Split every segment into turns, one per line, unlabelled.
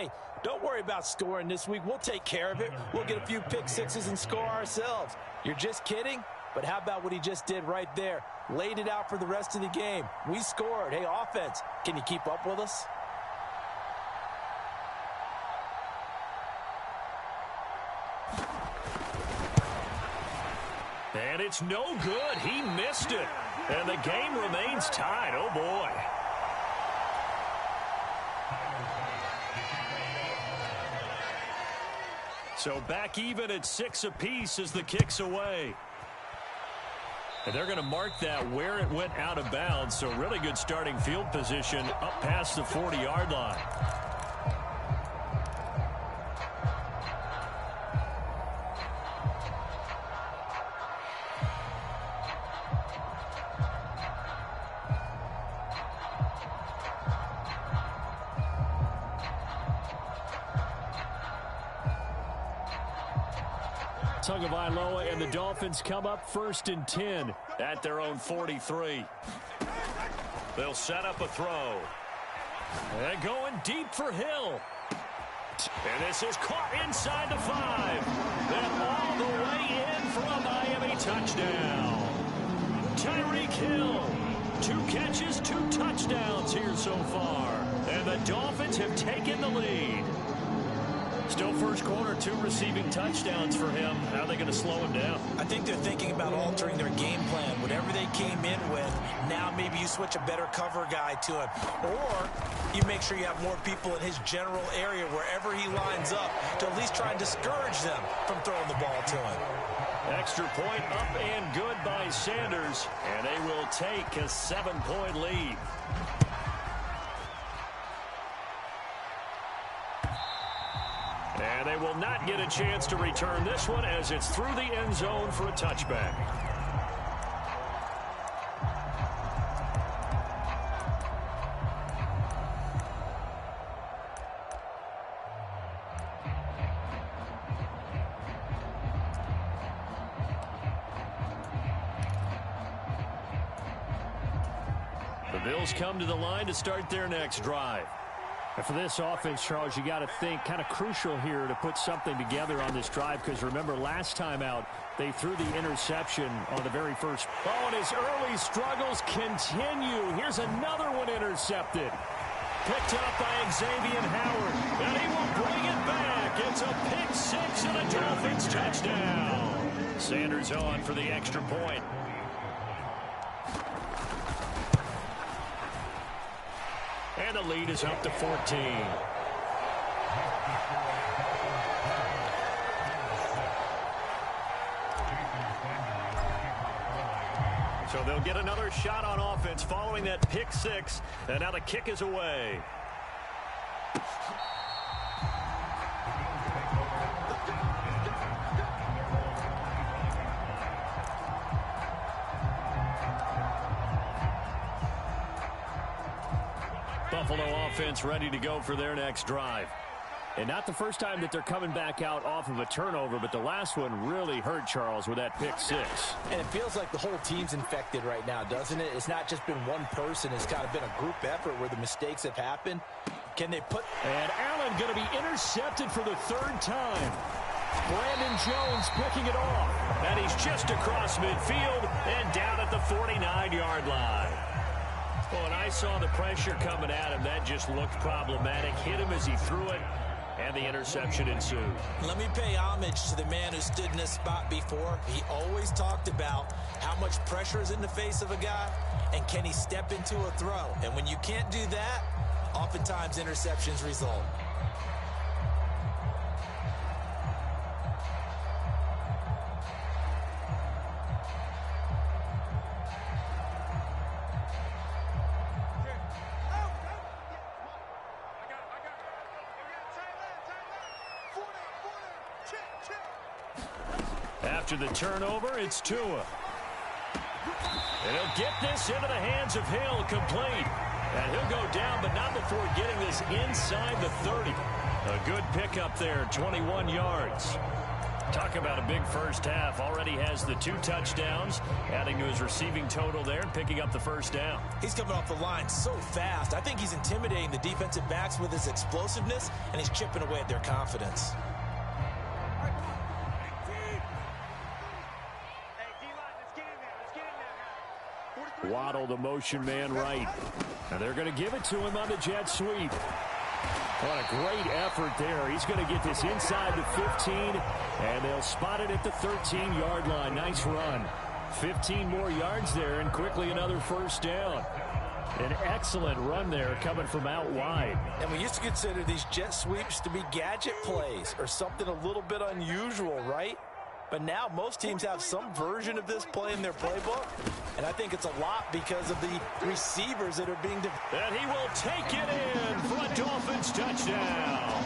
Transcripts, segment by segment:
hey, don't worry about scoring this week. We'll take care of it. We'll get a few pick sixes and score ourselves. You're just kidding? But how about what he just did right there? Laid it out for the rest of the game. We scored. Hey, offense, can you keep up with us?
And it's no good. He missed it. And the game remains tied. Oh, boy. So back even at 6 apiece as the kick's away. And they're going to mark that where it went out of bounds. So really good starting field position up past the 40-yard line. Tagovailoa and the Dolphins come up 1st and 10 at their own 43. They'll set up a throw. And going deep for Hill. And this is caught inside the 5. Then all the way in for a Miami touchdown. Tyreek Hill. 2 catches, 2 touchdowns here so far. And the Dolphins have taken the lead. Still first quarter, 2 receiving touchdowns for him. How are they going to slow him down?
I think they're thinking about altering their game plan. Whatever they came in with, now maybe you switch a better cover guy to him. Or you make sure you have more people in his general area wherever he lines up to at least try and discourage them from throwing the ball to him.
Extra point up and good by Sanders. And they will take a 7-point lead. And they will not get a chance to return this one as it's through the end zone for a touchback. The Bills come to the line to start their next drive.
And for this offense, Charles, you got to think kind of crucial here to put something together on this drive, because remember last time out they threw the interception on the very first.
Oh, and his early struggles continue. Here's another one intercepted. Picked up by Xavier Howard. And he will bring it back. It's a pick 6 and a Dolphins touchdown. Sanders on for the extra point. And the lead is up to 14. So they'll get another shot on offense following that pick 6. And now the kick is away. Buffalo offense ready to go for their next drive.
And not the first time that they're coming back out off of a turnover, but the last one really hurt, Charles, with that pick 6.
And it feels like the whole team's infected right now, doesn't it? It's not just been one person. It's kind of been a group effort where the mistakes have happened. Can they put...
And Allen going to be intercepted for the 3rd time. Brandon Jones picking it off. And he's just across midfield and down at the 49-yard line. Well, and I saw the pressure coming at him. That just looked problematic. Hit him as he threw it, and the interception ensued.
Let me pay homage to the man who stood in this spot before. He always talked about how much pressure is in the face of a guy, and can he step into a throw. And when you can't do that, oftentimes interceptions result.
After the turnover, it's Tua. And he'll get this into the hands of Hill, complete. And he'll go down, but not before getting this inside the 30. A good pickup there, 21 yards. Talk about a big first half. Already has the 2 touchdowns, adding to his receiving total there and picking up the first down.
He's coming off the line so fast. I think he's intimidating the defensive backs with his explosiveness, and he's chipping away at their confidence.
Waddle, the motion man right. And they're going to give it to him on the jet sweep. What a great effort there. He's going to get this inside the 15, and they'll spot it at the 13-yard line. Nice run. 15 more yards there, and quickly another first down. An excellent run there coming from out wide.
And we used to consider these jet sweeps to be gadget plays or something a little bit unusual, right? But now most teams have some version of this play in their playbook, and I think it's a lot because of the receivers that are being
and he will take it in for a Dolphins touchdown.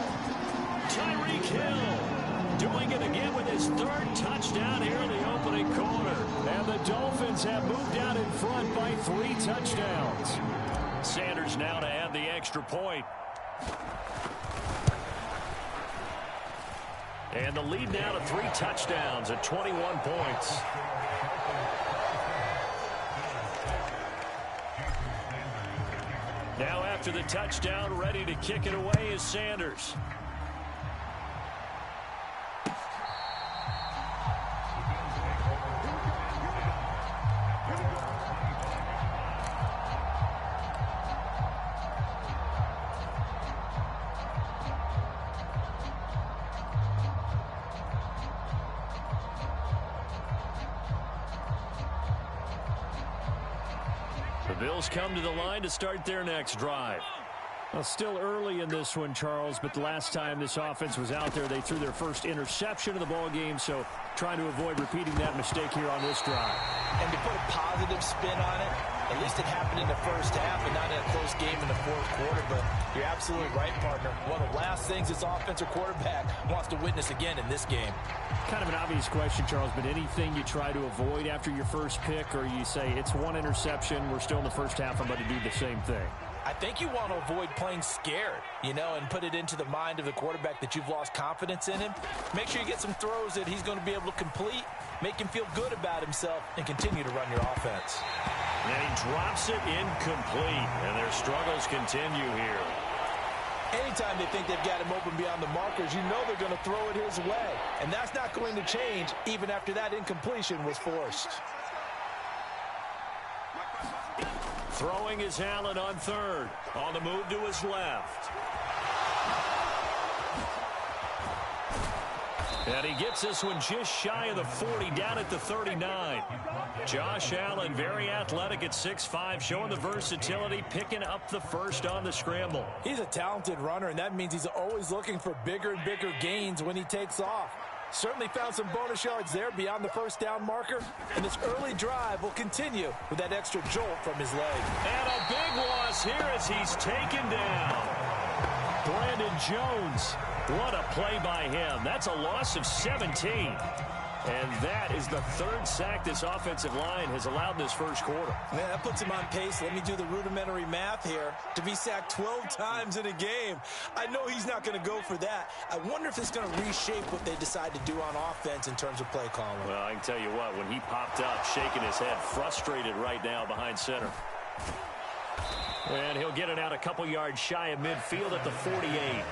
Tyreek Hill doing it again with his 3rd touchdown here in the opening quarter.
And the Dolphins have moved out in front by 3 touchdowns.
Sanders now to add the extra point. And the lead now to 3 touchdowns at 21 points. Now after the touchdown, ready to kick it away is Sanders. Bills come to the line to start their next drive.
Well, still early in this one, Charles, but the last time this offense was out there, they threw their first interception of the ball game, so trying to avoid repeating that mistake here on this drive.
And to put a positive spin on it, at least it happened in the first half and not in a close game in the 4th quarter, but you're absolutely right, partner. One of the last things this offensive quarterback wants to witness again in this game.
Kind of an obvious question, Charles, but anything you try to avoid after your first pick, or you say it's 1 interception, we're still in the first half, I'm going to do the same thing?
I think you want to avoid playing scared, and put it into the mind of the quarterback that you've lost confidence in him. Make sure you get some throws that he's going to be able to complete, make him feel good about himself, and continue to run your offense.
And he drops it incomplete, and their struggles continue here.
Anytime they think they've got him open beyond the markers, you know they're going to throw it his way. And that's not going to change even after that incompletion was forced.
Throwing is Allen on 3rd. On the move to his left. And he gets this one just shy of the 40, down at the 39. Josh Allen, very athletic at 6'5", showing the versatility, picking up the first on the scramble.
He's a talented runner, and that means he's always looking for bigger and bigger gains when he takes off. Certainly found some bonus yards there beyond the first down marker, and this early drive will continue with that extra jolt from his leg.
And a big loss here as he's taken down.
Brandon Jones.
What a play by him. That's a loss of 17. And that is the 3rd sack this offensive line has allowed in this first quarter.
Man, that puts him on pace. Let me do the rudimentary math here. To be sacked 12 times in a game. I know he's not going to go for that. I wonder if it's going to reshape what they decide to do on offense in terms of play calling.
Well, I can tell you what, when he popped up, shaking his head, frustrated right now behind center. And he'll get it out a couple yards shy of midfield at the 48.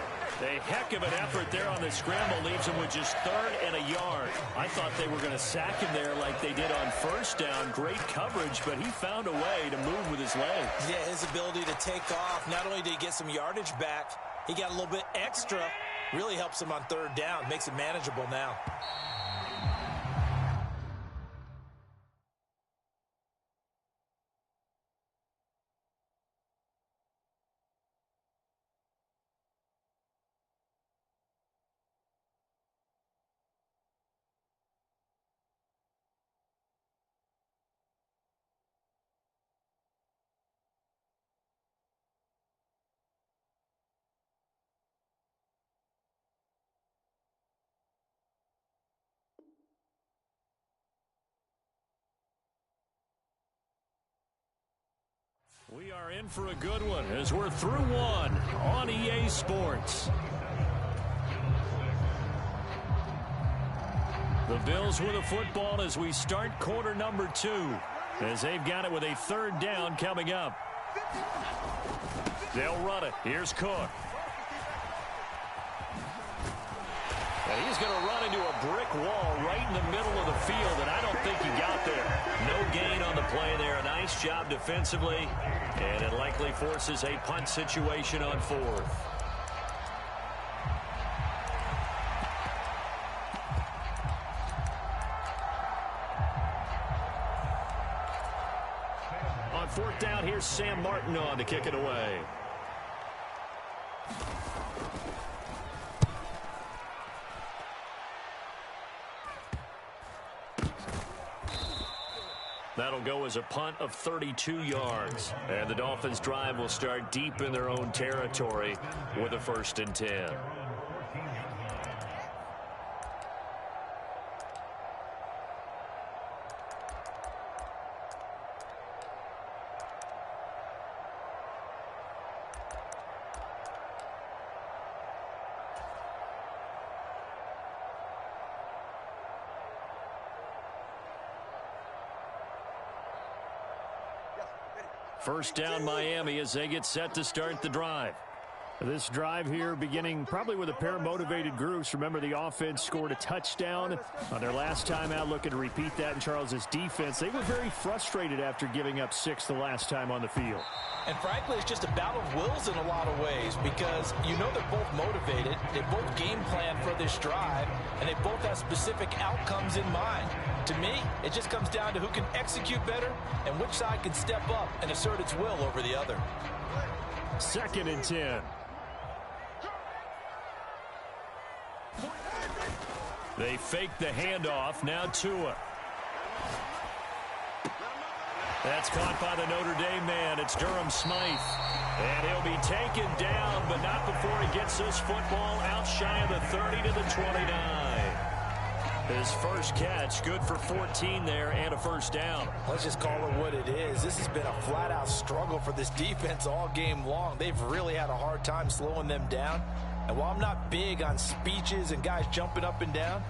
A heck of an effort there on the scramble leaves him with just 3rd and a yard. I thought they were going to sack him there like they did on first down. Great coverage, but he found a way to move with his legs.
Yeah, his ability to take off. Not only did he get some yardage back, he got a little bit extra. Really helps him on 3rd down. Makes it manageable now.
We are in for a good one as we're through one on EA Sports. The Bills with the football as we start quarter number 2, as they've got it with a third down coming up. They'll run it. Here's Cook. And he's going to run into a brick wall right in the middle of the field, and I don't think he got there. No gain on the play there. A nice job defensively, and it likely forces a punt situation on 4th. On 4th down, here's Sam Martin on to kick it away. That'll go as a punt of 32 yards. And the Dolphins' drive will start deep in their own territory with a 1st and 10. First down Miami as they get set to start the drive.
This drive here beginning probably with a pair of motivated groups. Remember, the offense scored a touchdown on their last time out, looking to repeat that in Charles's defense. They were very frustrated after giving up 6 the last time on the field.
And frankly, it's just a battle of wills in a lot of ways because you know they're both motivated, they both game plan for this drive, and they both have specific outcomes in mind. To me, it just comes down to who can execute better and which side can step up and assert its will over the other.
2nd and 10.
They fake the handoff. Now Tua. That's caught by the Notre Dame man. It's Durham Smythe. And he'll be taken down, but not before he gets this football out shy of the 30 to the 29. His first catch, good for 14 there and a 1st down.
Let's just call it what it is. This has been a flat-out struggle for this defense all game long. They've really had a hard time slowing them down. And while I'm not big on speeches and guys jumping up and down,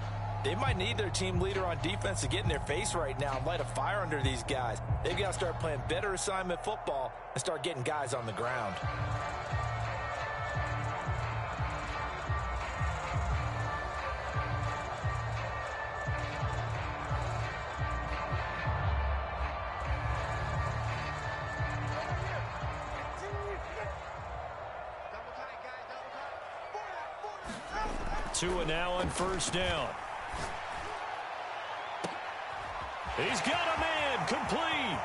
they might need their team leader on defense to get in their face right now and light a fire under these guys. They've got to start playing better assignment football and start getting guys on the ground.
Tua now on 1st down. He's got a man, complete.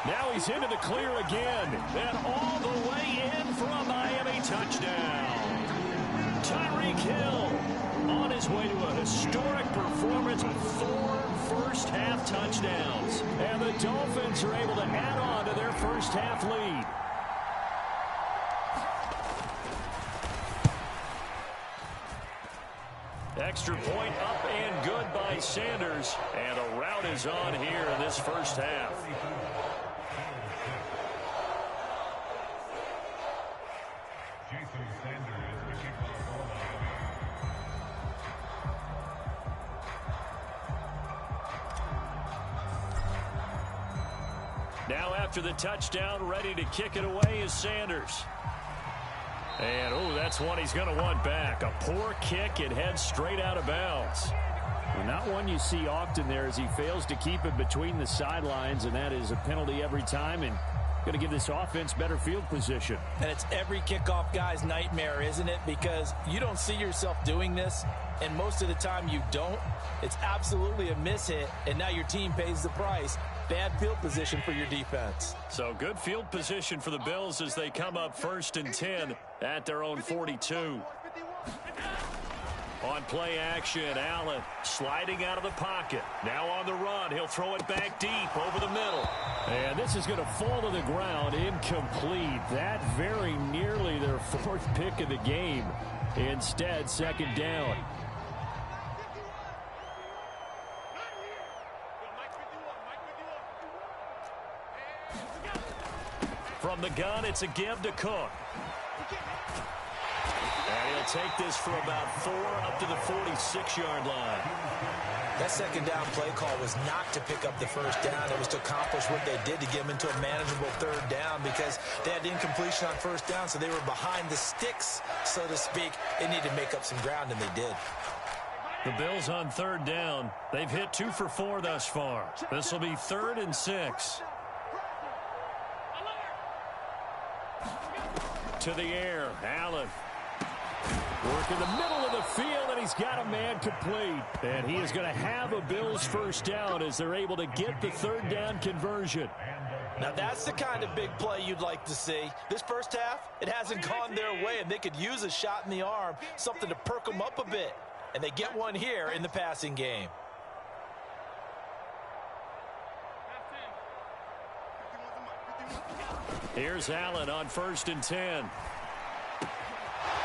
Now he's into the clear again, and all the way in for a Miami touchdown. Tyreek Hill on his way to a historic performance with 4 first-half touchdowns. And the Dolphins are able to add on to their first-half lead. Extra point up and good by Sanders. And a rout is on here in this first half. Now after the touchdown, ready to kick it away is Sanders. And, oh, that's one he's going to want back. A poor kick. It heads straight out of bounds.
Well, not one you see often there as he fails to keep it between the sidelines, and that is a penalty every time and going to give this offense better field position.
And it's every kickoff guy's nightmare, isn't it? Because you don't see yourself doing this, and most of the time you don't. It's absolutely a mishit, and now your team pays the price. Bad field position for your defense.
So good field position for the Bills as they come up 1st and 10 at their own 42. On play action, Allen sliding out of the pocket. Now on the run, he'll throw it back deep over the middle.
And this is going to fall to the ground, incomplete. That very nearly their 4th pick of the game. Instead, 2nd down. From the gun, it's a give to Cook.
And to take this for about 4 up to the 46-yard line.
That second down play call was not to pick up the first down. It was to accomplish what they did to get them into a manageable third down because they had incompletion on first down, so they were behind the sticks, so to speak. They needed to make up some ground, and they did.
The Bills on third down. They've hit 2 for 4 thus far. This will be 3rd and 6. To the air, Allen. Work in the middle of the field, and he's got a man complete. And he is going to have a Bills first down as they're able to get the third down conversion.
Now, that's the kind of big play you'd like to see. This first half, it hasn't gone their way, and they could use a shot in the arm, something to perk them up a bit. And they get one here in the passing game.
Here's Allen on 1st and 10.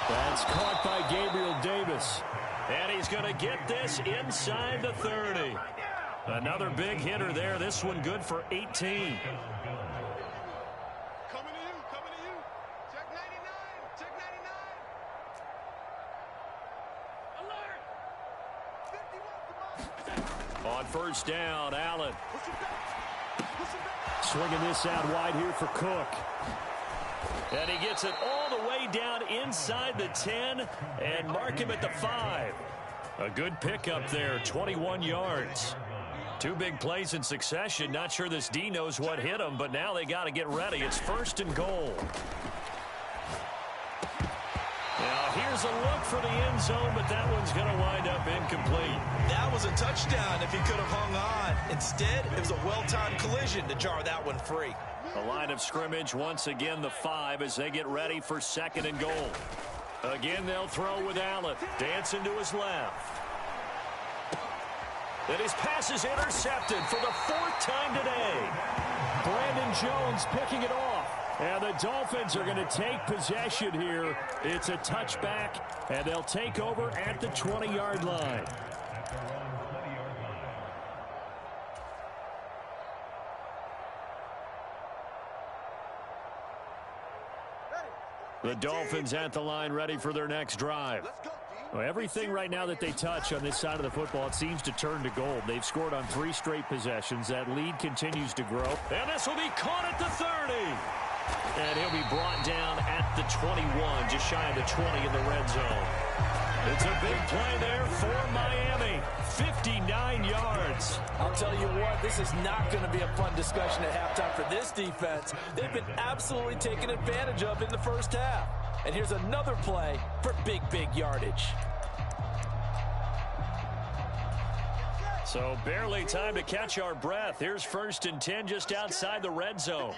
That's caught by Gabriel Davis. And he's going to get this inside the 30. Another big hitter there. This one good for 18.
Coming to you. Check 99. Check 99. Alert. 51. On
1st down, Allen. Swinging this out wide here for Cook. And he gets it all the way down inside the 10 and mark him at the 5. A good pickup there, 21 yards. 2 big plays in succession. Not sure this D knows what hit him, but now they got to get ready. It's 1st and goal. Now here's a look for the end zone, but that one's going to wind up incomplete.
That was a touchdown if he could have hung on. Instead, it was a well-timed collision to jar that one free.
The line of scrimmage, once again, the 5 as they get ready for 2nd and goal. Again, they'll throw with Allen. Dancing to his left. And his pass is intercepted for the 4th time today. Brandon Jones picking it off. And the Dolphins are going to take possession here. It's a touchback, and they'll take over at the 20-yard line. The Dolphins at the line ready for their next drive. Well, everything right now that they touch on this side of the football, it seems to turn to gold. They've scored on 3 straight possessions. That lead continues to grow. And this will be caught at the 30. And he'll be brought down at the 21, just shy of the 20 in the red zone. It's a big play there for Miami. 59 yards.
I'll tell you what, this is not going to be a fun discussion at halftime for this defense. They've been absolutely taken advantage of in the first half. And here's another play for big yardage.
So barely time to catch our breath. Here's 1st and 10 just outside the red zone.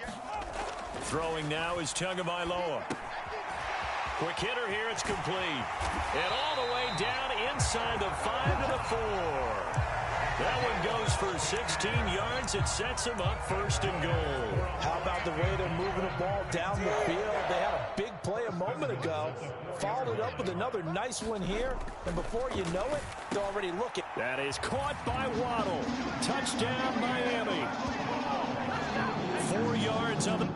Throwing now is Tagovailoa. Quick hitter here, it's complete. And all the way down inside the 5 to the 4. That one goes for 16 yards. It sets him up 1st and goal.
How about the way they're moving the ball down the field? They had a big play a moment ago. Followed it up with another nice one here. And before you know it, they're already looking.
That is caught by Waddle. Touchdown, Miami. 4 yards on the...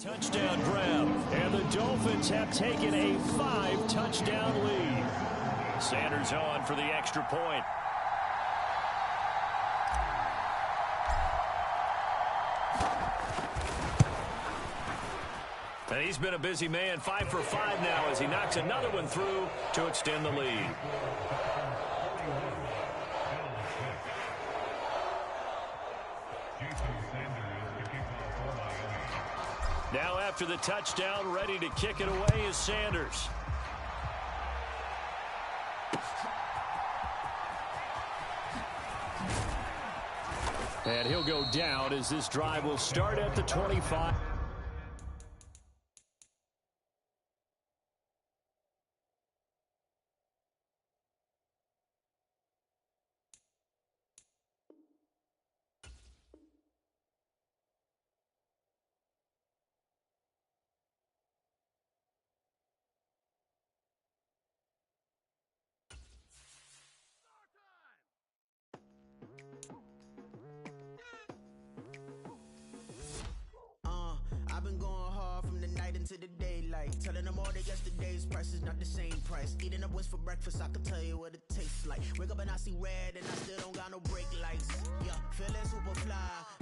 Touchdown grab, and the Dolphins have taken a 5-touchdown lead. Sanders on for the extra point. And he's been a busy man, 5 for 5 now as he knocks another one through to extend the lead. Now after the touchdown, ready to kick it away is Sanders. And he'll go down as this drive will start at the 25.
into the daylight. Telling them all that yesterday's price is not the same price. Eating up wings for breakfast, I can tell you what it tastes like. Wake up and I see red and I still don't got no brake lights. Yeah, feeling super fly.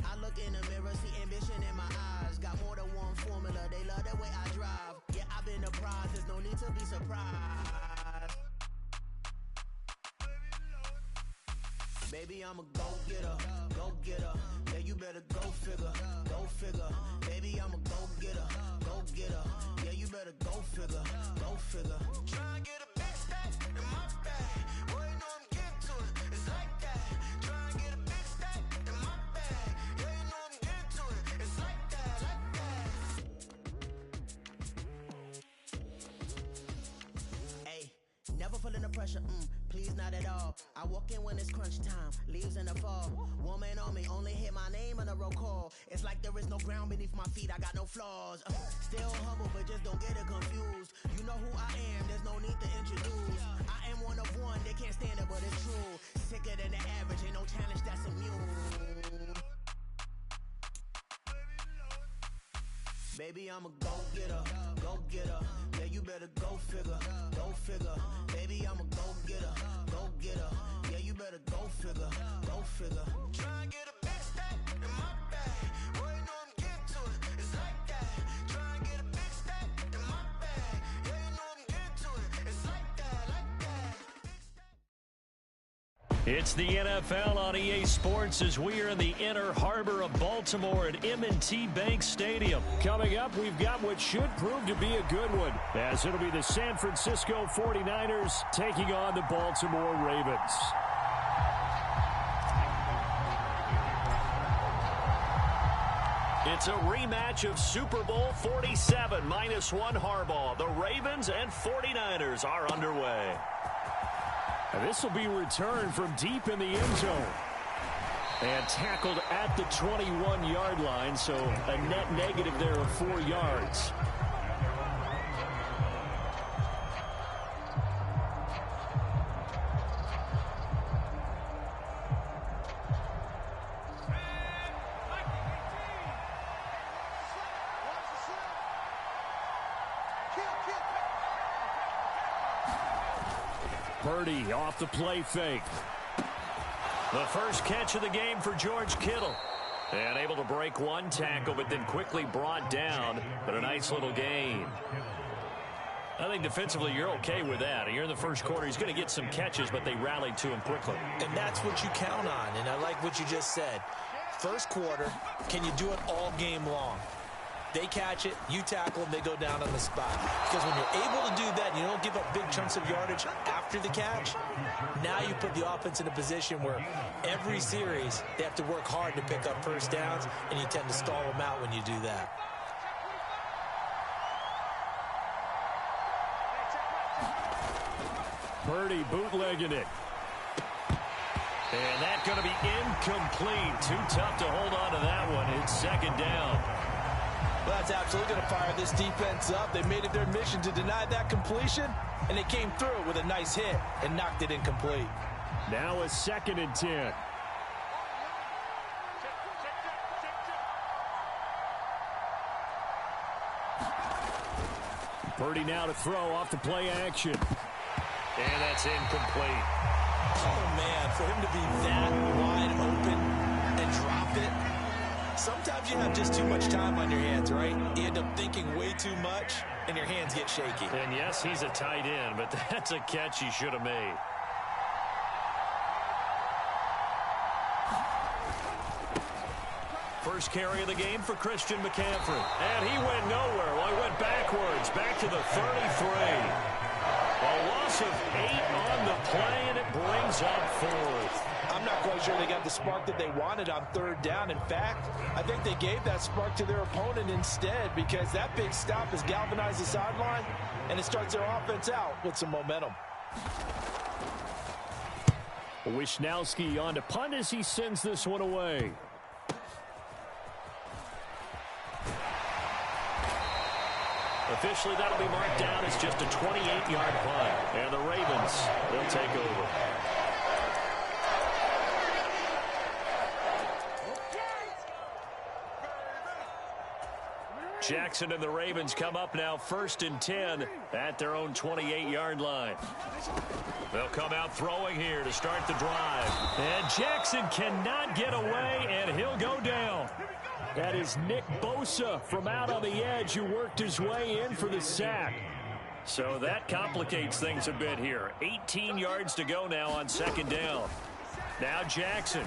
I look in the mirror, see ambition in my eyes. Got more than one formula, they love the way I drive. Yeah, I've been a prize, there's no need to be surprised. Baby, I'm a go-getter, go-getter. Yeah, you better go figure, go figure. Baby, I'm a go-getter, go-getter. Yeah, you better go figure, go figure. Try and get a big stack in my bag. Boy, you know I'm getting to it, it's like that. Try and get a big stack in my bag. Yeah, you know I'm getting to it, it's like that, Hey, never feeling the pressure, please not at all. I walk in when it's crunch time, leaves in the fall. Woman on me, only hit my name on a roll call. It's like there is no ground beneath my feet, I got no flaws. Still humble, but just don't get it confused. You know who I am, there's no need to introduce. I am one of one, they can't stand it, but it's true. Sicker than the average, ain't no challenge that's immune. Baby, I'm a go-getter, go-getter. Yeah, you better go figure, go figure. Baby, I'm a go-getter, go-getter. Yeah, you better go figure, go figure. Try and get a big stack in my bag. Boy, you know I'm getting to it, it's like that. Try and get a big stack in my bag. Yeah, you know I'm getting to it, it's like that, like that.
It's the NFL on EA Sports as we are in the inner harbor of Baltimore at M&T Bank Stadium.
Coming up, we've got what should prove to be a good one, as it'll be the San Francisco 49ers taking on the Baltimore Ravens.
It's a rematch of Super Bowl 47 -1 Harbaugh. The Ravens and 49ers are underway.
And this will be returned from deep in the end zone. And tackled at the 21-yard line, so a net negative there of 4 yards. Purdy off the play fake.
The first catch of the game for George Kittle. And able to break one tackle, but then quickly brought down. But a nice little gain. I think defensively you're okay with that. You're in the first quarter. He's going to get some catches, but they rallied to him quickly.
And that's what you count on, and I like what you just said. First quarter, can you do it all game long? They catch it, you tackle them, they go down on the spot. Because when you're able to do that, you don't give up big chunks of yardage after the catch, now you put the offense in a position where every series they have to work hard to pick up first downs, and you tend to stall them out when you do that.
Purdy bootlegging it.
And that's going to be incomplete. Too tough to hold on to that one. It's second down.
Well, that's absolutely going to fire this defense up. They made it their mission to deny that completion, and they came through with a nice hit and knocked it incomplete.
Now a 2nd and 10. Purdy now to throw off the play action.
And that's incomplete.
Oh, man, for him to be that wide open and drop it. Sometimes you have just too much time on your hands, right? You end up thinking way too much, and your hands get shaky.
And yes, he's a tight end, but that's a catch he should have made. First carry of the game for Christian McCaffrey. And he went nowhere. Well, he went backwards, back to the 33. A loss of 8 on the play, and it brings up 4th.
I'm not quite sure they got the spark that they wanted on 3rd down. In fact, I think they gave that spark to their opponent instead, because that big stop has galvanized the sideline, and it starts their offense out with some momentum.
Wisnowski on to punt as he sends this one away.
Officially, that'll be marked down as just a 28-yard punt. And the Ravens, they'll take over. Jackson and the Ravens come up now 1st and 10 at their own 28-yard line. They'll come out throwing here to start the drive. And Jackson cannot get away, and he'll go down.
That is Nick Bosa from out on the edge who worked his way in for the sack.
So that complicates things a bit here. 18 yards to go now on 2nd down. Now Jackson.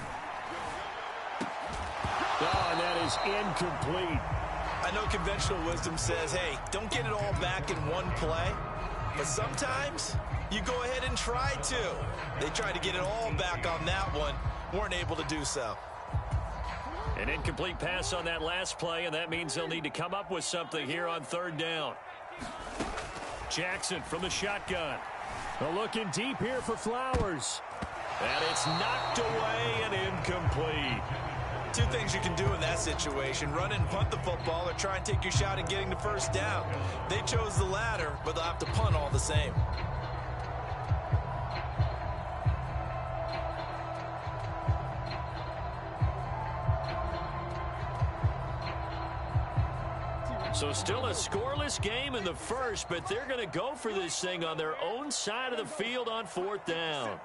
Oh, and that is incomplete.
I know conventional wisdom says, hey, don't get it all back in one play. But sometimes you go ahead and try to. They tried to get it all back on that one. Weren't able to do so.
An incomplete pass on that last play, and that means they'll need to come up with something here on 3rd down. Jackson from the shotgun.
They're looking deep here for Flowers.
And it's knocked away and incomplete.
Two things you can do in that situation: run and punt the football, or try and take your shot at getting the 1st down. They chose the latter, but they'll have to punt all the same.
So still a scoreless game in the 1st, but they're going to go for this thing on their own side of the field on 4th down.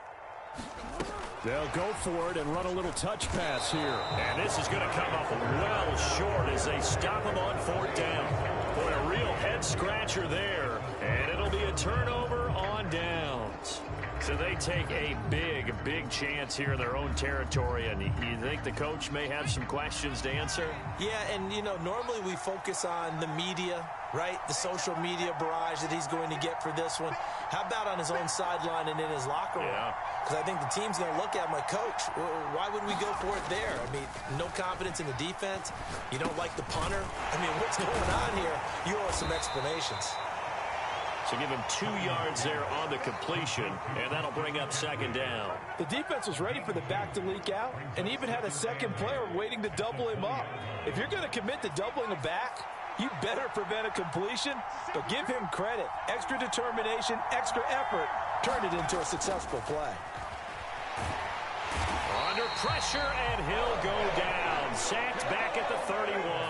They'll go for it and run a little touch pass here.
And this is going to come up well short as they stop him on 4th down. Boy, a real head-scratcher there, and it'll be a turnover on downs. So they take a big, big chance here in their own territory, and you think the coach may have some questions to answer?
Yeah, and, you know, normally we focus on the media, right? The social media barrage that he's going to get for this one. How about on his own sideline and in his locker room? Because I think the team's going to look at my coach. Why would we go for it there? I mean, no confidence in the defense. You don't like the punter. I mean, what's going on here? You owe us some explanations.
So give him 2 yards there on the completion, and that'll bring up 2nd down.
The defense was ready for the back to leak out and even had a second player waiting to double him up. If you're going to commit to doubling a back, you better prevent a completion, but give him credit. Extra determination, extra effort turned it into a successful play.
Under pressure, and he'll go down. Sacked back at the 31.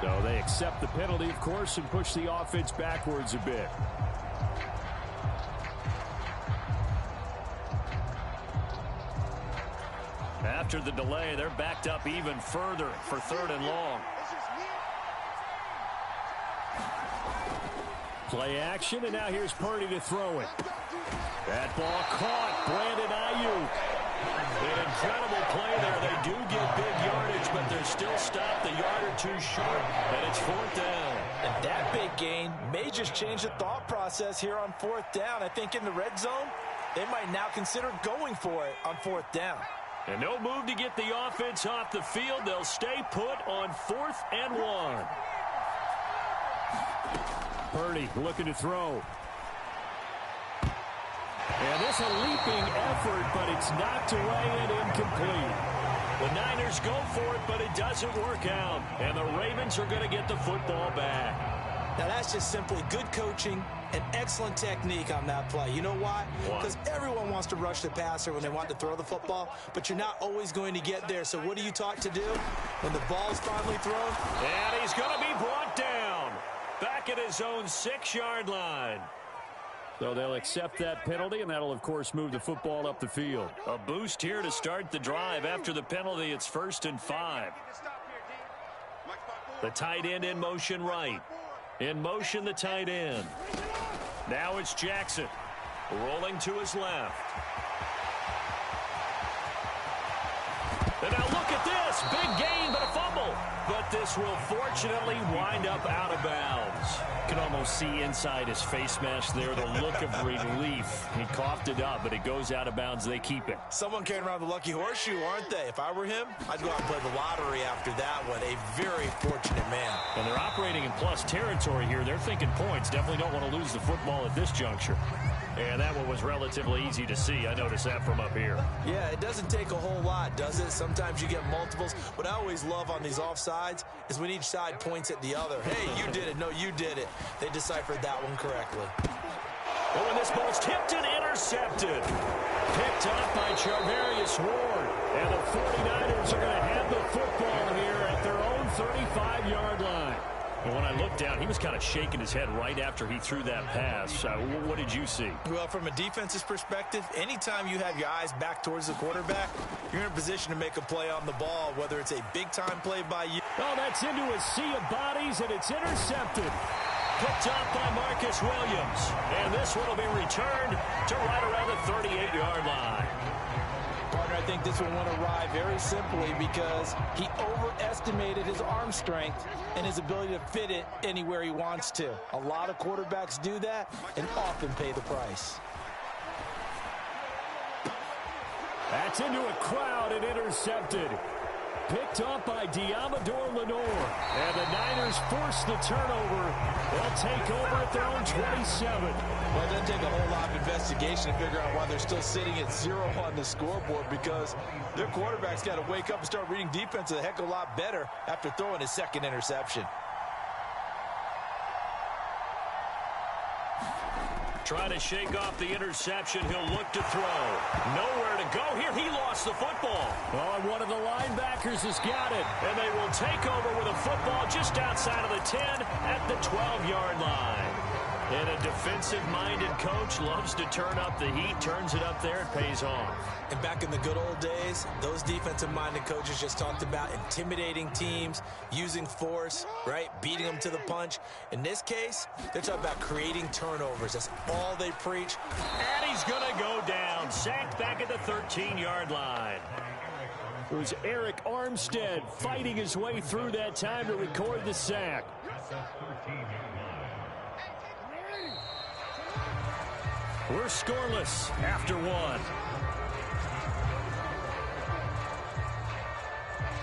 So they accept the penalty, of course, and push the offense backwards a bit.
After the delay, they're backed up even further for 3rd and long.
Play action, and now here's Purdy to throw it. That ball caught. Brandon Ayuk.
An incredible play there. They do get big yardage, but they're still stopped a yard or two short, and it's 4th down.
And that big gain may just change the thought process here on 4th down. I think in the red zone, they might now consider going for it on 4th down.
And no move to get the offense off the field. They'll stay put on 4th and 1.
Purdy looking to throw. And this a leaping effort, but it's knocked away and incomplete.
The Niners go for it, but it doesn't work out. And the Ravens are going to get the football back.
Now, that's just simply good coaching and excellent technique on that play. You know why? Because everyone wants to rush the passer when they want to throw the football, but you're not always going to get there. So what are you taught to do when the ball's finally thrown?
And he's going to be brought down back at his own 6-yard line.
So they'll accept that penalty, and that'll, of course, move the football up the field.
A boost here to start the drive. After the penalty, it's 1st and 5. The tight end in motion right. In motion, the tight end. Now it's Jackson. Rolling to his left. And now look at this. Big gain, but a fumble. but this will fortunately wind up out of bounds. You can almost see inside his face mask there the look of relief. He coughed it up, but it goes out of bounds. They keep it.
Someone carrying around the lucky horseshoe, aren't they? If I were him, I'd go out and play the lottery after that one. A very fortunate man.
And they're operating in plus territory here. They're thinking points. Definitely don't want to lose the football at this juncture. And that one was relatively easy to see. I noticed that from up here.
Yeah, it doesn't take a whole lot, does it? Sometimes you get multiples. What I always love on these offsides is when each side points at the other. Hey, you did it. No, you did it. They deciphered that one correctly.
Oh, and this ball's tipped and intercepted. Picked up by Charvarius Ward. And the 49ers are going to have the football here at their own 35-yard line. And when I looked down, he was kind of shaking his head right after he threw that pass. What did you see?
Well, from a defense's perspective, anytime you have your eyes back towards the quarterback, you're in a position to make a play on the ball, whether it's a big-time play by you.
Oh, that's into a sea of bodies, and it's intercepted. Picked up by Marcus Williams. And this one will be returned to right around the 38-yard line.
Partner, I think this one won't arrive very simply because he overestimated his arm strength and his ability to fit it anywhere he wants to. A lot of quarterbacks do that and often pay the price.
That's into a crowd and intercepted. Picked up by Diamador Lenore. And the Niners force the turnover. They'll take over at their own 27.
Well, it doesn't take a whole lot of investigation to figure out why they're still sitting at 0 on the scoreboard, because their quarterback's got to wake up and start reading defense a heck of a lot better after throwing his second interception.
Trying to shake off the interception. He'll look to throw. Nowhere to go here. He lost the football. Oh, and one of the linebackers has got it. And they will take over with a football just outside of the 10 at the 12-yard line. And a defensive-minded coach loves to turn up the heat, turns it up there, it pays off.
And back in the good old days, those defensive-minded coaches just talked about intimidating teams, using force, right, beating them to the punch. In this case, they're talking about creating turnovers. That's all they preach.
And he's going to go down, sacked back at the 13-yard line. It was Eric Armstead fighting his way through that time to record the sack. We're scoreless after one.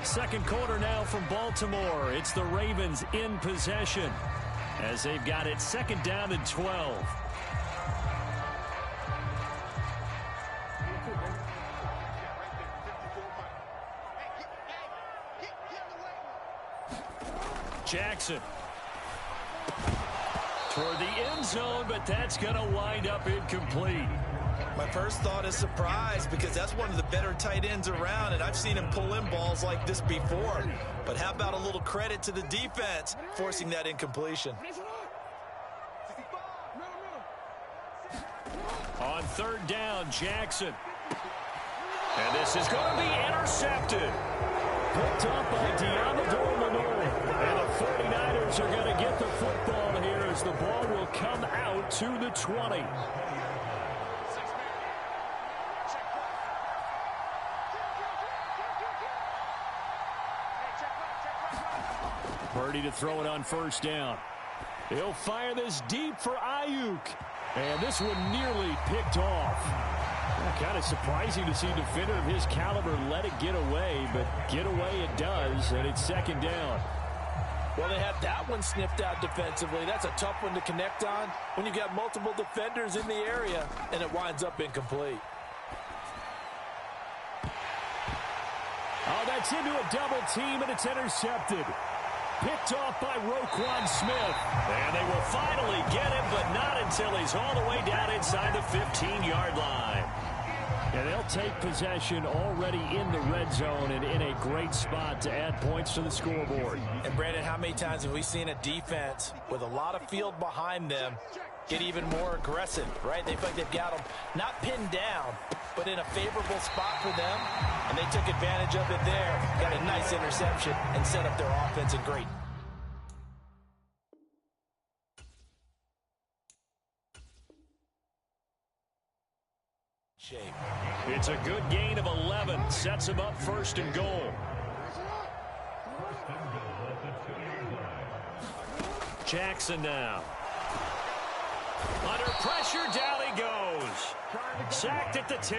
Second quarter now from Baltimore. It's the Ravens in possession as they've got it second down and 12. Jackson. Toward the end zone, but that's going to wind up incomplete.
My first thought is surprise, because that's one of the better tight ends around, and I've seen him pull in balls like this before. But how about a little credit to the defense forcing that incompletion?
On third down, Jackson. And this is going to be intercepted. Picked up by Diamador Lenore. And the 49ers are going to get the football here as the ball will come out to the 20. Purdy to throw it on first down. He'll fire this deep for Ayuk. And this one nearly picked off. Kind of surprising to see a defender of his caliber let it get away, but get away it does, and it's second down.
Well, they have that one sniffed out defensively. That's a tough one to connect on when you've got multiple defenders in the area, and it winds up incomplete.
Oh, that's into a double team, and it's intercepted. Picked off by Roquan Smith. And they will finally get him, but not until he's all the way down inside the 15-yard line. And they'll take possession already in the red zone and in a great spot to add points to the scoreboard.
And, Brandon, how many times have we seen a defense with a lot of field behind them get even more aggressive, right? They feel like they've got them not pinned down, but in a favorable spot for them, and they took advantage of it there. Got a nice interception and set up their offense in great shape.
It's a good gain of 11. Sets him up first and goal. Jackson now. Under pressure, down he goes. Sacked at the 10.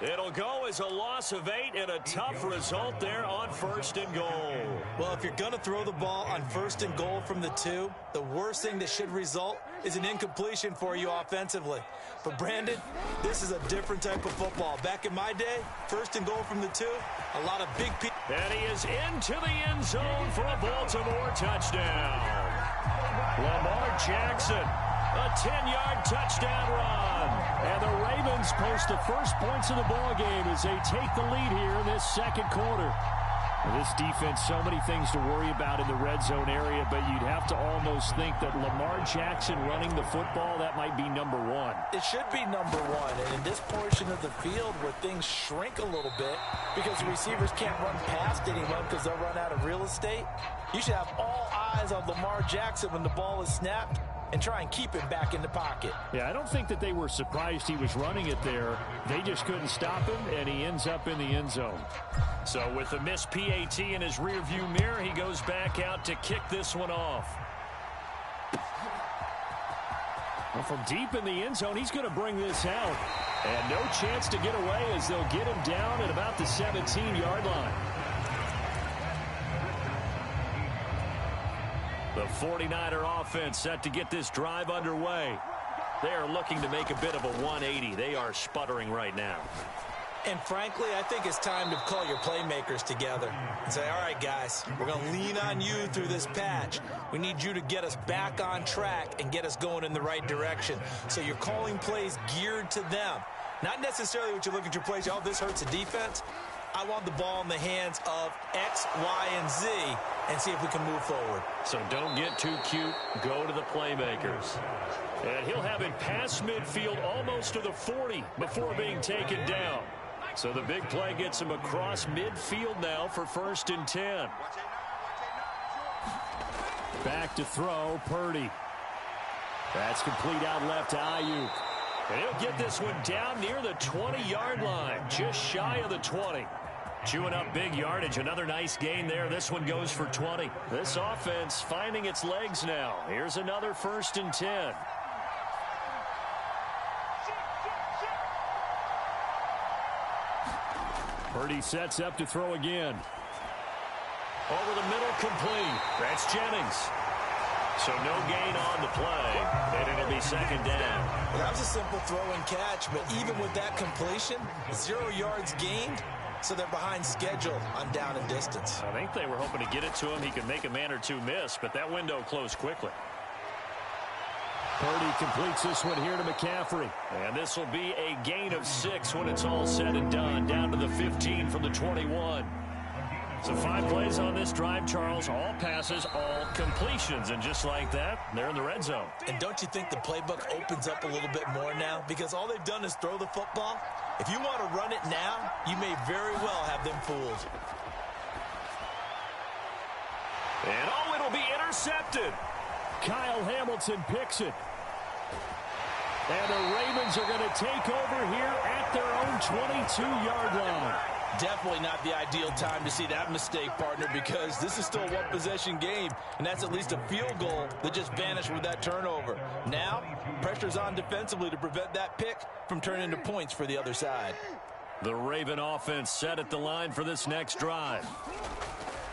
It'll go as a loss of 8 and a tough result there on 1st and goal.
Well, if you're going to throw the ball on 1st and goal from the 2, the worst thing that should result is an incompletion for you offensively. But, Brandon, this is a different type of football. Back in my day, 1st and goal from the 2, a lot of big people.
And he is into the end zone for a Baltimore touchdown. Lamar Jackson, a 10-yard touchdown run. And the Ravens post the first points of the ball game as they take the lead here in this second quarter. This defense, so many things to worry about in the red zone area, but you'd have to almost think that Lamar Jackson running the football, that might be number 1.
It should be number 1, and in this portion of the field where things shrink a little bit because the receivers can't run past anyone because they'll run out of real estate, you should have all eyes on Lamar Jackson when the ball is snapped and try and keep him back in the pocket.
Yeah, I don't think that they were surprised he was running it there. They just couldn't stop him, and he ends up in the end zone.
So with the missed PAT in his rearview mirror, he goes back out to kick this one off. Well, from deep in the end zone, he's going to bring this out. And no chance to get away as they'll get him down at about the 17-yard line. The 49er offense set to get this drive underway. They are looking to make a bit of a 180. They are sputtering right now.
And frankly, I think it's time to call your playmakers together and say, all right, guys, we're going to lean on you through this patch. We need you to get us back on track and get us going in the right direction. So you're calling plays geared to them. Not necessarily what you look at your plays, oh, this hurts the defense. I want the ball in the hands of X, Y, and Z and see if we can move forward.
So don't get too cute. Go to the playmakers. And he'll have it past midfield almost to the 40 before being taken down. So the big play gets him across midfield now for 1st and 10.
Back to throw, Purdy. That's complete out left to Ayuk.
And he'll get this one down near the 20-yard line, just shy of the 20. Chewing up big yardage, another nice gain there. This one goes for 20. This offense finding its legs now. Here's another 1st and 10.
Purdy sets up to throw again.
Over the middle, complete. That's Jennings. So no gain on the play, and it'll be 2nd down.
Well, that was a simple throw and catch, but even with that completion, 0 yards gained, so they're behind schedule on down and distance.
I think they were hoping to get it to him. He could make a man or two miss, but that window closed quickly.
Purdy completes this one here to McCaffrey.
And this will be a gain of 6 when it's all said and done, down to the 15 from the 21. So 5 plays on this drive, Charles. All passes, all completions. And just like that, they're in the red zone.
And don't you think the playbook opens up a little bit more now? Because all they've done is throw the football. If you want to run it now, you may very well have them fooled.
And oh, it'll be intercepted.
Kyle Hamilton picks it. And the Ravens are going to take over here at their own 22-yard line.
Definitely not the ideal time to see that mistake, partner, because this is still a one-possession game, and that's at least a field goal that just vanished with that turnover. Now, pressure's on defensively to prevent that pick from turning into points for the other side.
The Raven offense set at the line for this next drive.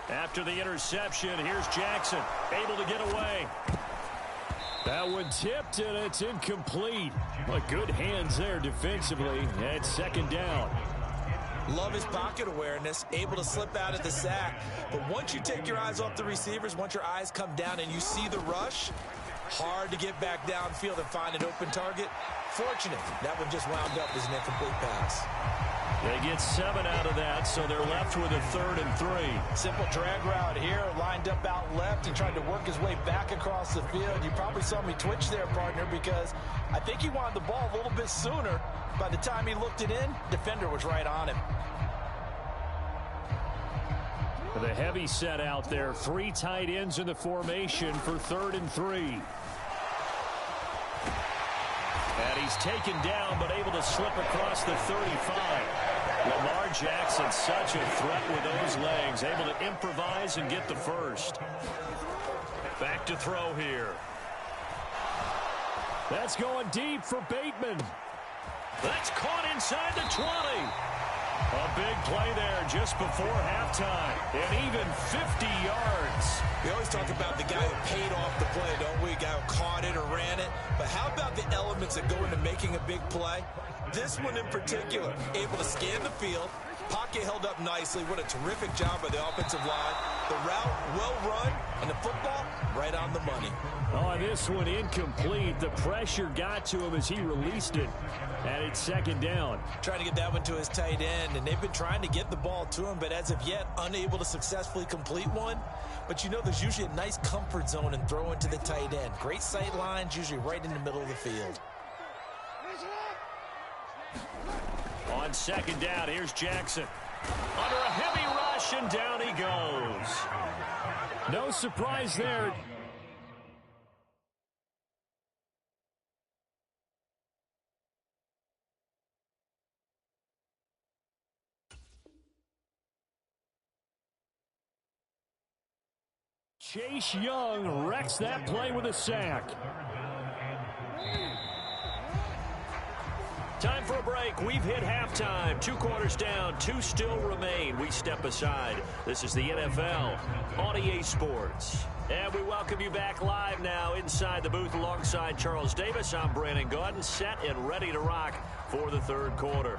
After the interception, here's Jackson, able to get away.
That one tipped, and it's incomplete. But good hands there defensively. It's 2nd down.
Love his pocket awareness, able to slip out of the sack. But once you take your eyes off the receivers, once your eyes come down and you see the rush, hard to get back downfield and find an open target. Fortunate, that one just wound up as an incomplete pass.
They get 7 out of that, so they're left with a 3rd and 3.
Simple drag route here, lined up out left and tried to work his way back across the field. You probably saw me twitch there, partner, because I think he wanted the ball a little bit sooner. By the time he looked it in, defender was right on him.
The heavy set out there. 3 tight ends in the formation for 3rd and 3.
And he's taken down, but able to slip across the 35. Lamar Jackson, such a threat with those legs, able to improvise and get the first. Back to throw here.
That's going deep for Bateman.
That's caught inside the 20. A big play there just before halftime. And even 50 yards.
We always talk about the guy who paid off the play, don't we? A guy who caught it or ran it. But how about the elements that go into making a big play? This one in particular, able to scan the field. Pocket held up nicely. What a terrific job by the offensive line. The route, well run, and the football, right on the money.
Oh, this one incomplete. The pressure got to him as he released it. And it's second down.
Trying to get that one to his tight end, and they've been trying to get the ball to him, but as of yet, unable to successfully complete one. But you know there's usually a nice comfort zone in throwing to the tight end. Great sight lines, usually right in the middle of the field.
On second down, here's Jackson. Under a heavy rush, and down he goes.
No surprise there. Chase Young wrecks that play with a sack.
Time for a break. We've hit halftime. 2 quarters down. 2 still remain. We step aside. This is the NFL on EA Sports. And we welcome you back live now inside the booth alongside Charles Davis. I'm Brandon Gaudin, set and ready to rock for the third quarter.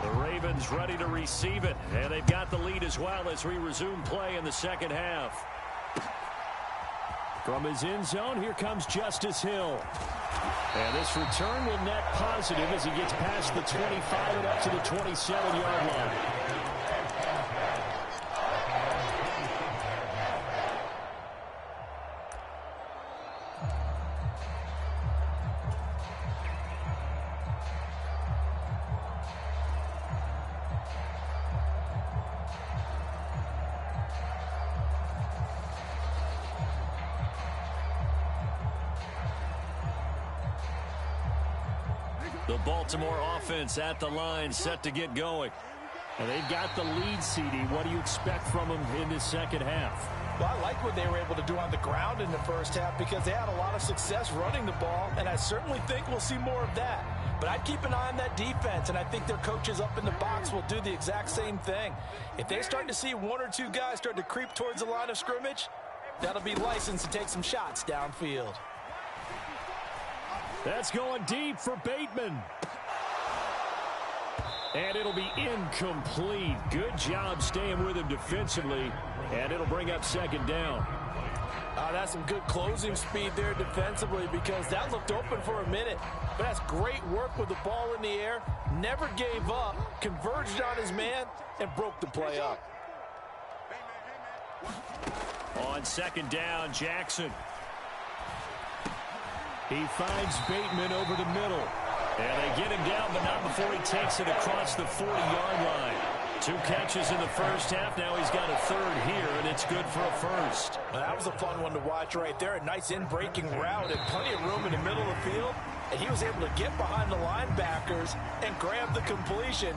The Ravens ready to receive it, and they've got the lead as well as we resume play in the second half.
From his end zone, here comes Justice Hill. And this return will net positive as he gets past the 25 and up to the 27-yard line.
The Baltimore offense at the line, set to get going.
And they've got the lead, CD. What do you expect from them in this second half?
Well, I like what they were able to do on the ground in the first half because they had a lot of success running the ball, and I certainly think we'll see more of that. But I'd keep an eye on that defense, and I think their coaches up in the box will do the exact same thing. If they start to see 1 or 2 guys start to creep towards the line of scrimmage, that'll be licensed to take some shots downfield.
That's going deep for Bateman. And it'll be incomplete. Good job staying with him defensively. And it'll bring up second down.
That's some good closing speed there defensively because that looked open for a minute. But that's great work with the ball in the air. Never gave up, converged on his man, and broke the play up.
On second down, Jackson.
He finds Bateman over the middle.
And they get him down, but not before he takes it across the 40-yard line. 2 catches in the first half. Now he's got a third here, and it's good for a first.
Well, that was a fun one to watch right there. A nice in-breaking route and plenty of room in the middle of the field. And he was able to get behind the linebackers and grab the completion.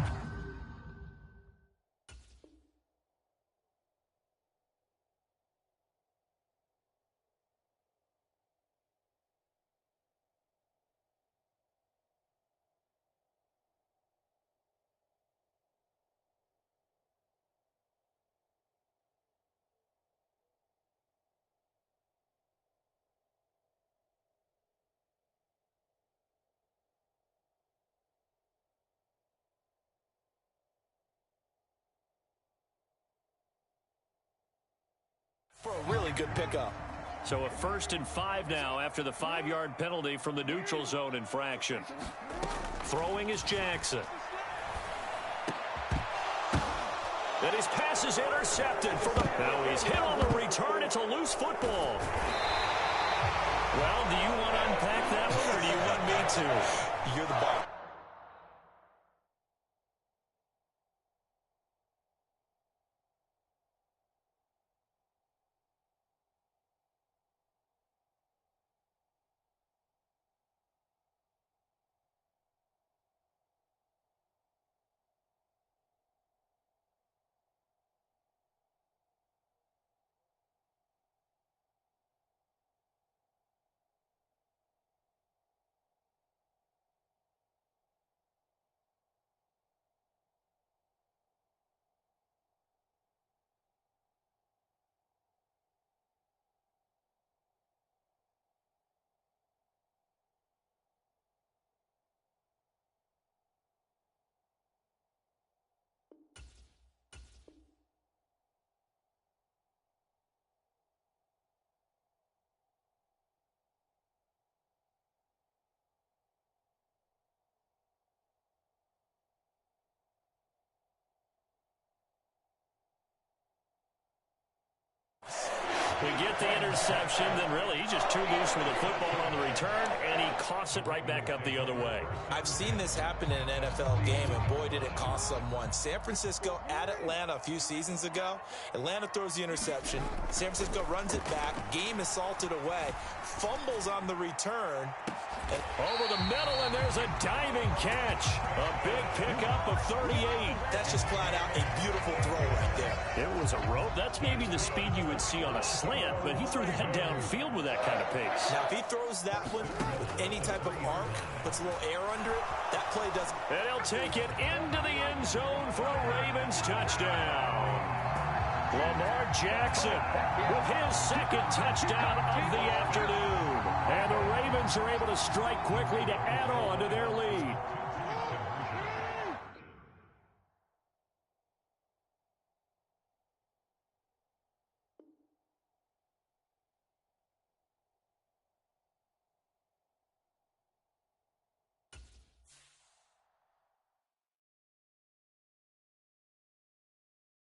For a really good pickup.
So a 1st and 5 now after the 5-yard penalty from the neutral zone infraction. Throwing is Jackson. And his pass is intercepted for the... Now he's hit on the return. It's a loose football. Well, do you want to unpack that one, or do you want me to?
You're the ball.
We get the interception, then really he's just too loose with the football on the return, and he coughs it right back up the other way.
I've seen this happen in an NFL game, and boy, did it cost someone. San Francisco at Atlanta a few seasons ago. Atlanta throws the interception. San Francisco runs it back. Game is salted away. Fumbles on the return.
Over the middle, and there's a diving catch. A big pickup of 38.
That's just flat out a beautiful throw right there.
It was a rope. That's maybe the speed you would see on a slant, but he threw that downfield with that kind of pace.
Now, if he throws that one with any type of arc, puts a little air under it, that play doesn't.
And he'll take it into the end zone for a Ravens touchdown. Lamar Jackson with his second touchdown of the afternoon. And the Ravens are able to strike quickly to add on to their lead.